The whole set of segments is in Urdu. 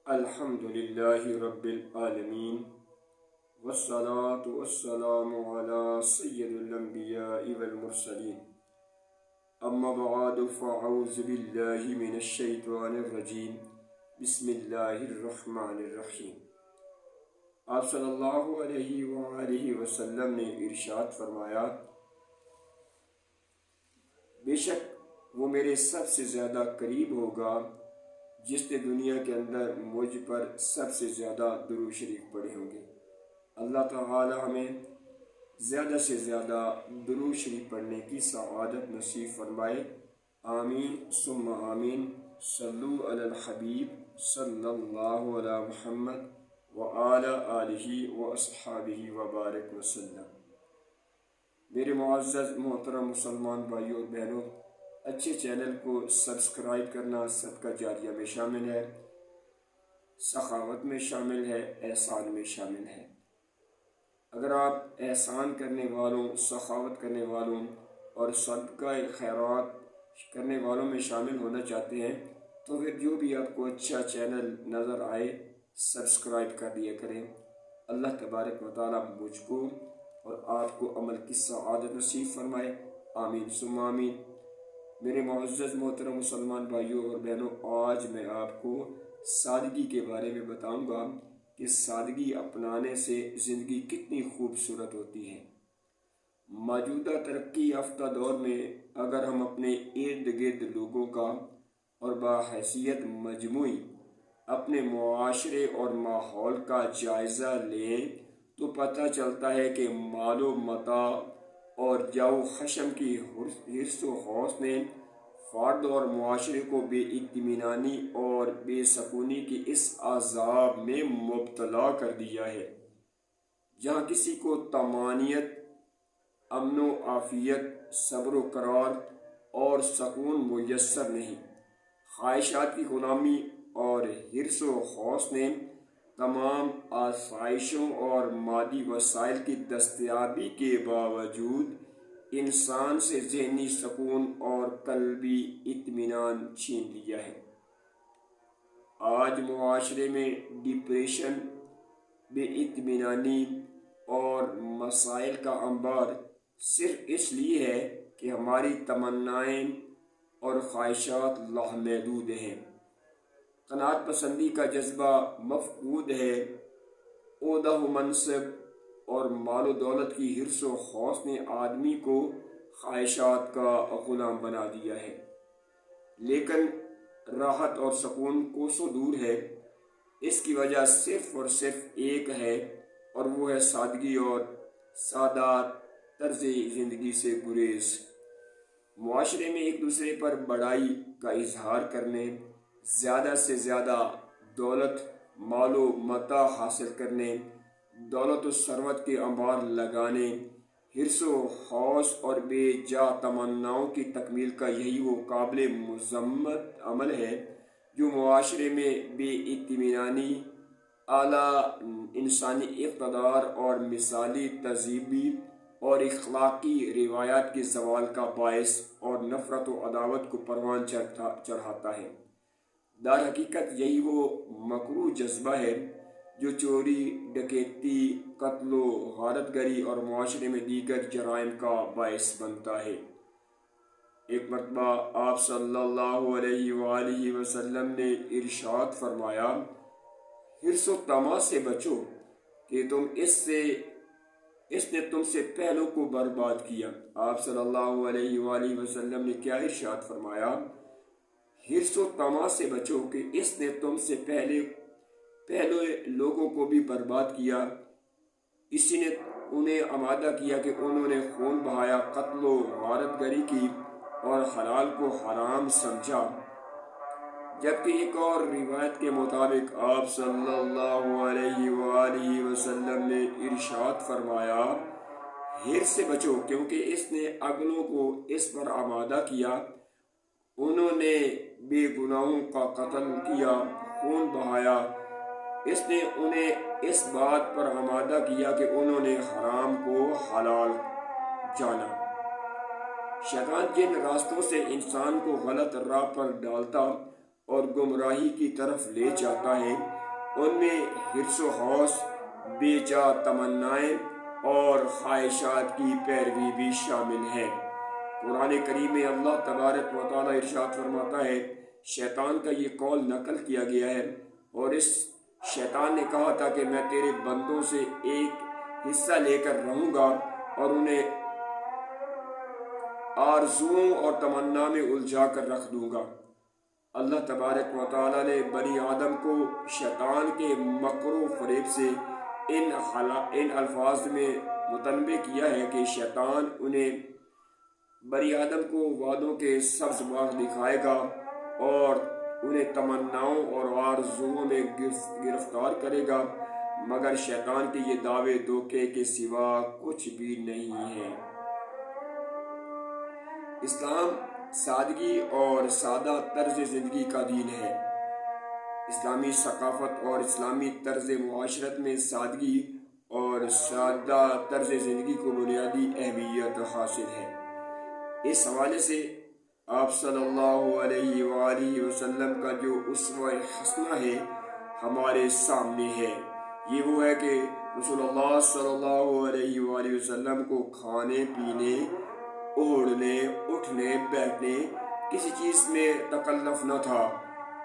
الحمد للہ رب العالمین والصلاة والسلام علی سید الانبیاء والمرسلین اما بعد فاعوذ باللہ من الشیطان الرجیم بسم اللہ الرحمن الرحیم۔ آپ صلی اللہ علیہ وآلہ وسلم نے ارشاد فرمایا، بے شک وہ میرے سب سے زیادہ قریب ہوگا جس نے دنیا کے اندر مجھ پر سب سے زیادہ درود شریف پڑھے ہوں گے۔ اللہ تعالی ہمیں زیادہ سے زیادہ درود شریف پڑھنے کی سعادت نصیب فرمائے، آمین ثم آمین۔ صلو علی الحبیب صلی اللہ علی محمد وعلی آلہ واصحابہ وبارک وسلم۔ میرے معزز محترم مسلمان بھائیوں اور بہنوں، اچھے چینل کو سبسکرائب کرنا صدقہ جاریہ میں شامل ہے، سخاوت میں شامل ہے، احسان میں شامل ہے۔ اگر آپ احسان کرنے والوں، سخاوت کرنے والوں اور صدقہ خیرات کرنے والوں میں شامل ہونا چاہتے ہیں تو پھر جو بھی آپ کو اچھا چینل نظر آئے سبسکرائب کر دیا کریں۔ اللہ تبارک و تعالیٰ مجھ کو اور آپ کو عمل کی سعادت نصیب فرمائے، آمین ثم آمین۔ میرے معزز محترم مسلمان بھائیوں اور بہنوں، آج میں آپ کو سادگی کے بارے میں بتاؤں گا کہ سادگی اپنانے سے زندگی کتنی خوبصورت ہوتی ہے۔ موجودہ ترقی یافتہ دور میں اگر ہم اپنے ارد گرد لوگوں کا اور باحیثیت مجموعی اپنے معاشرے اور ماحول کا جائزہ لیں تو پتہ چلتا ہے کہ مال و متاع اور جاؤ خشم کی حرص و حوث نے فرد اور معاشرے کو بے اطمینانی اور بے سکونی کے اس عذاب میں مبتلا کر دیا ہے جہاں کسی کو طمانینت، امن و عافیت، صبر و قرار اور سکون میسر نہیں۔ خواہشات کی غلامی اور حرص و حوث نے تمام آسائشوں اور مادی وسائل کی دستیابی کے باوجود انسان سے ذہنی سکون اور قلبی اطمینان چھین لیا ہے۔ آج معاشرے میں ڈپریشن، بے اطمینانی اور مسائل کا انبار صرف اس لیے ہے کہ ہماری تمنائیں اور خواہشات لامحدود ہیں۔ قناعت پسندی کا جذبہ مفقود ہے۔ عہدہ و منصب اور مال و دولت کی حرص و حوث نے آدمی کو خواہشات کا غلام بنا دیا ہے، لیکن راحت اور سکون کوسوں دور ہے۔ اس کی وجہ صرف اور صرف ایک ہے اور وہ ہے سادگی اور سادہ طرز زندگی سے گریز۔ معاشرے میں ایک دوسرے پر بڑائی کا اظہار کرنے، زیادہ سے زیادہ دولت، مال و متاع حاصل کرنے، دولت و ثروت کے انبار لگانے، حرص و حوث اور بے جا تمناؤں کی تکمیل کا یہی وہ قابل مذمت عمل ہے جو معاشرے میں بے اطمینانی، اعلیٰ انسانی اقتدار اور مثالی تہذیبی اور اخلاقی روایات کے زوال کا باعث اور نفرت و عداوت کو پروان چڑھاتا ہے۔ در حقیقت یہی وہ مکروہ جذبہ ہے جو چوری، ڈکیتی، قتل و غارت گری اور معاشرے میں دیگر جرائم کا باعث بنتا ہے۔ ایک مرتبہ آپ صلی اللہ علیہ وآلہ وسلم نے ارشاد فرمایا، حرص و طمع سے بچو کہ اس نے تم سے پہلوں کو برباد کیا۔ آپ صلی اللہ علیہ وآلہ وسلم نے کیا ارشاد فرمایا؟ حرص و طمع سے بچو کہ اس نے تم سے پہلے لوگوں کو بھی برباد کیا۔ اسی نے انہیں آمادہ کیا کہ انہوں نے خون بہایا، قتل و غارت گری کی اور حلال کو حرام سمجھا۔ جبکہ ایک اور روایت کے مطابق آپ صلی اللہ علیہ وآلہ وسلم نے ارشاد فرمایا، حرص سے بچو کیونکہ اس نے اگلوں کو اس پر آمادہ کیا، انہوں نے بے گناہوں کا قتل کیا، خون بہایا۔ اس نے انہیں اس بات پر آمادہ کیا کہ انہوں نے حرام کو حلال جانا۔ شیطان جن راستوں سے انسان کو غلط راہ پر ڈالتا اور گمراہی کی طرف لے جاتا ہے، ان میں حرص و حوص، بے جا تمنائیں اور خواہشات کی پیروی بھی شامل ہے۔ قرآن کریم میں اللہ تبارک و تعالیٰ ارشاد فرماتا ہے، شیطان کا یہ قول نقل کیا گیا ہے، اور اس شیطان نے کہا تھا کہ میں تیرے بندوں سے ایک حصہ لے کر رہوں گا اور انہیں آرزوؤں اور تمنا میں الجھا کر رکھ دوں گا۔ اللہ تبارک و تعالیٰ نے بنی آدم کو شیطان کے مکر و فریب سے ان الفاظ میں متنبع کیا ہے کہ شیطان انہیں بنی آدم کو وعدوں کے سبز باغ دکھائے گا اور انہیں تمناؤں اور آرزوؤں میں گرفتار کرے گا، مگر شیطان کے یہ دعوے دھوکے کے سوا کچھ بھی نہیں ہے۔ اسلام سادگی اور سادہ طرز زندگی کا دین ہے۔ اسلامی ثقافت اور اسلامی طرز معاشرت میں سادگی اور سادہ طرز زندگی کو بنیادی اہمیت حاصل ہے۔ اس حوالے سے آپ صلی اللہ علیہ وآلہ وسلم کا جو اسوہ حسنہ ہے ہمارے سامنے ہے، یہ وہ ہے کہ رسول اللہ صلی اللہ علیہ وآلہ وسلم کو کھانے پینے، اوڑھنے، اٹھنے، بیٹھنے کسی چیز میں تکلف نہ تھا۔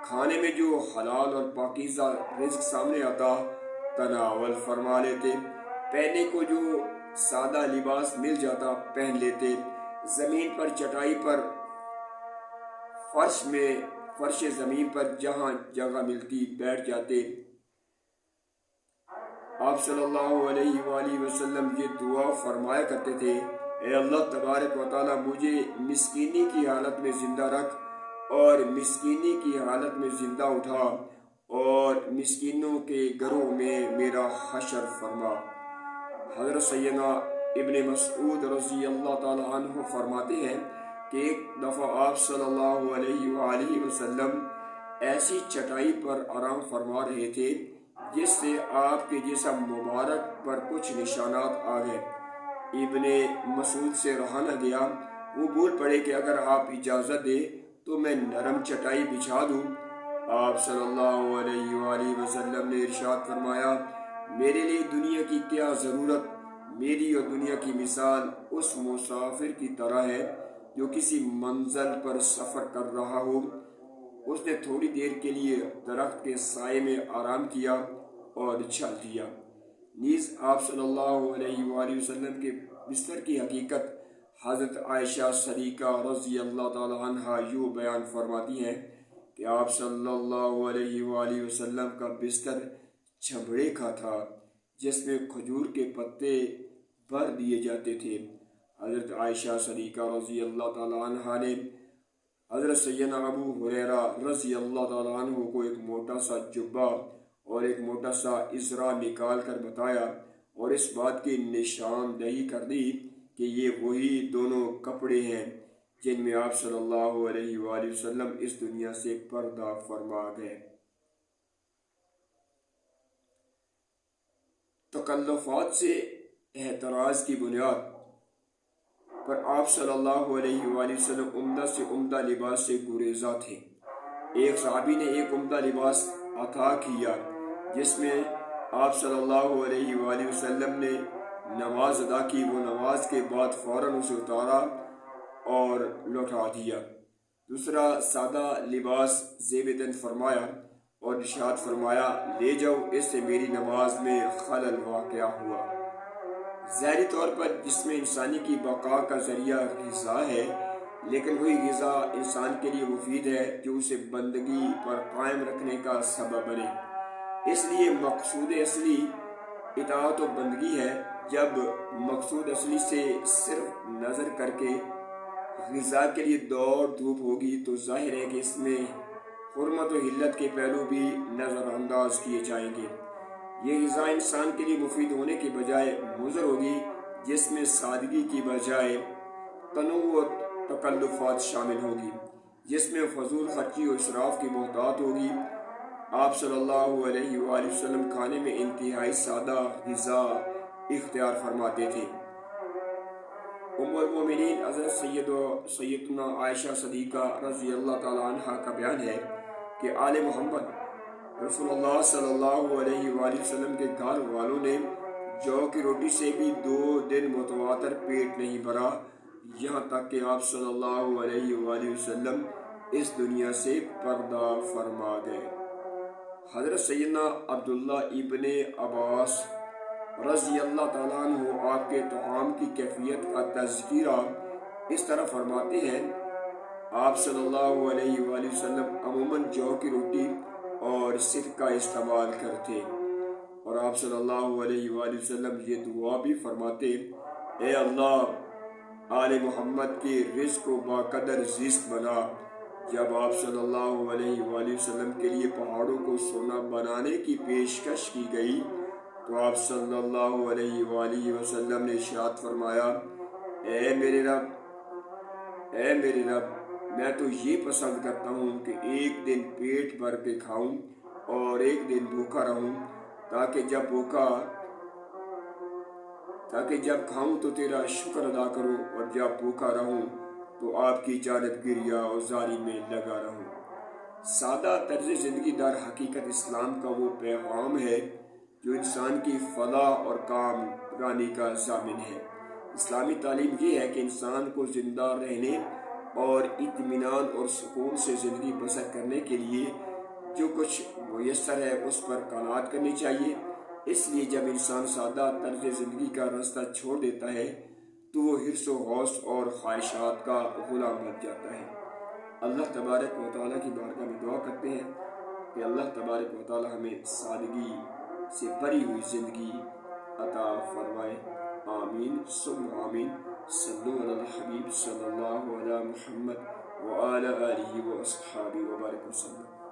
کھانے میں جو حلال اور پاکیزہ رزق سامنے آتا تناول فرما لیتے، پہننے کو جو سادہ لباس مل جاتا پہن لیتے، زمین پر چٹائی پر فرش زمین پر جہاں جگہ ملتی بیٹھ جاتے۔ آپ صلی اللہ علیہ وآلہ وسلم یہ دعا فرمایا کرتے تھے، اے اللہ تبارک و تعالیٰ مجھے مسکینی کی حالت میں زندہ رکھ اور مسکینی کی حالت میں زندہ اٹھا اور مسکینوں کے گھروں میں میرا حشر فرما۔ حضرت سیدنا ابن مسعود رضی اللہ تعالیٰ عنہ فرماتے ہیں کہ ایک دفعہ آپ صلی اللہ علیہ وآلہ وسلم ایسی چٹائی پر آرام فرما رہے تھے جس سے آپ کے جسم مبارک پر کچھ نشانات آ گئے۔ ابن مسعود سے رہا نہ گیا، وہ بول پڑے کہ اگر آپ اجازت دے تو میں نرم چٹائی بچھا دوں۔ آپ صلی اللہ علیہ وآلہ وسلم نے ارشاد فرمایا، میرے لیے دنیا کی کیا ضرورت؟ میری اور دنیا کی مثال اس مسافر کی طرح ہے جو کسی منزل پر سفر کر رہا ہو۔ اس نے تھوڑی دیر کے لیے درخت کے سائے میں آرام کیا اور چل دیا۔ نیز آپ صلی اللہ علیہ وآلہ وسلم کے بستر کی حقیقت حضرت عائشہ صدیقہ رضی اللہ تعالی عنہا یوں بیان فرماتی ہیں کہ آپ صلی اللہ علیہ وآلہ وسلم کا بستر چمڑے کا تھا جس میں کھجور کے پتے بھر دیے جاتے تھے۔ حضرت عائشہ صدیقہ رضی اللہ تعالی عنہا نے حضرت سیدنا ابو ہریرہ رضی اللہ تعالی عنہ کو ایک موٹا سا جبہ اور ایک موٹا سا ازرا نکال کر بتایا اور اس بات کی نشاندہی کر دی کہ یہ وہی دونوں کپڑے ہیں جن میں آپ صلی اللہ علیہ وآلہ وسلم اس دنیا سے پردہ فرما گئے۔ تکلفات سے احتراز کی بنیاد پر آپ صلی اللہ علیہ وآلہ وسلم عمدہ سے عمدہ لباس سے گریزاں تھے۔ ایک صحابی نے ایک عمدہ لباس عطا کیا جس میں آپ صلی اللہ علیہ وآلہ وسلم نے نماز ادا کی، وہ نماز کے بعد فوراً اسے اتارا اور لوٹا دیا۔ دوسرا سادہ لباس زیب تن فرمایا اور ارشاد فرمایا، لے جاؤ، اس سے میری نماز میں خلل واقع ہوا۔ ظاہری طور پر جسم انسانی کی بقا کا ذریعہ غذا ہے، لیکن وہی غذا انسان کے لیے مفید ہے جو اسے بندگی پر قائم رکھنے کا سبب بنے۔ اس لیے مقصود اصلی اطاعت و بندگی ہے۔ جب مقصود اصلی سے صرف نظر کر کے غذا کے لیے دوڑ دھوپ ہوگی تو ظاہر ہے کہ اس میں حرمت و حلت کے پہلو بھی نظر انداز کیے جائیں گے۔ یہ غذا انسان کے لیے مفید ہونے کے بجائے مضر ہوگی، جس میں سادگی کی بجائے تنوع و تکلفات شامل ہوگی، جس میں فضول خرچی و اسراف کی محتاط ہوگی۔ آپ صلی اللہ علیہ وآلہ وسلم کھانے میں انتہائی سادہ غذا اختیار فرماتے تھے۔ ام المومنین حضرت سیدنا عائشہ صدیقہ رضی اللہ تعالی عنہا کا بیان ہے کہ آل محمد رسول اللہ صلی اللہ علیہ وآلہ وسلم کے گھر والوں نے جو کی روٹی سے بھی 2 دن متواتر پیٹ نہیں بھرا، یہاں تک کہ آپ صلی اللہ علیہ وآلہ وسلم اس دنیا سے پردہ فرما گئے۔ حضرت سیدنا عبداللہ ابن عباس رضی اللہ تعالیٰ عنہ آپ کے طعام کی کیفیت کا تذکرہ اس طرح فرماتے ہیں، آپ صلی اللہ علیہ وآلہ وسلم عموماً جو کی روٹی اور سرکہ استعمال کرتے، اور آپ صلی اللہ علیہ وآلہ وسلم یہ دعا بھی فرماتے، اے اللہ آل محمد کے رزق کو باقدر زیست بنا۔ جب آپ صلی اللہ علیہ وآلہ وسلم کے لیے پہاڑوں کو سونا بنانے کی پیشکش کی گئی تو آپ صلی اللہ علیہ وآلہ وسلم نے ارشاد فرمایا، اے میرے رب، میں تو یہ پسند کرتا ہوں کہ ایک دن پیٹ بھر کے کھاؤں اور ایک دن بھوکا رہوں، تاکہ جب کھاؤں تو تیرا شکر ادا کروں اور جب بھوکا رہوں تو آپ کی جانب گریہ اور زاری میں لگا رہوں۔ سادہ طرز زندگی در حقیقت اسلام کا وہ پیغام ہے جو انسان کی فلاح اور کامیابی کا ضامن ہے۔ اسلامی تعلیم یہ ہے کہ انسان کو زندہ رہنے اور اطمینان اور سکون سے زندگی بسر کرنے کے لیے جو کچھ میسر ہے اس پر قناعت کرنی چاہیے۔ اس لیے جب انسان سادہ طرز زندگی کا راستہ چھوڑ دیتا ہے تو وہ حرص و حوث اور خواہشات کا غلام بن جاتا ہے۔ اللہ تبارک و تعالیٰ کی بارگاہ میں دعا کرتے ہیں کہ اللہ تبارک و تعالیٰ ہمیں سادگی سے بھری ہوئی زندگی عطا فرمائے۔ آمین ثم آمین۔ صلو علی الحبیب صلی اللہ علی محمد وعلی آلہ واصحابہ وبارک وسلم۔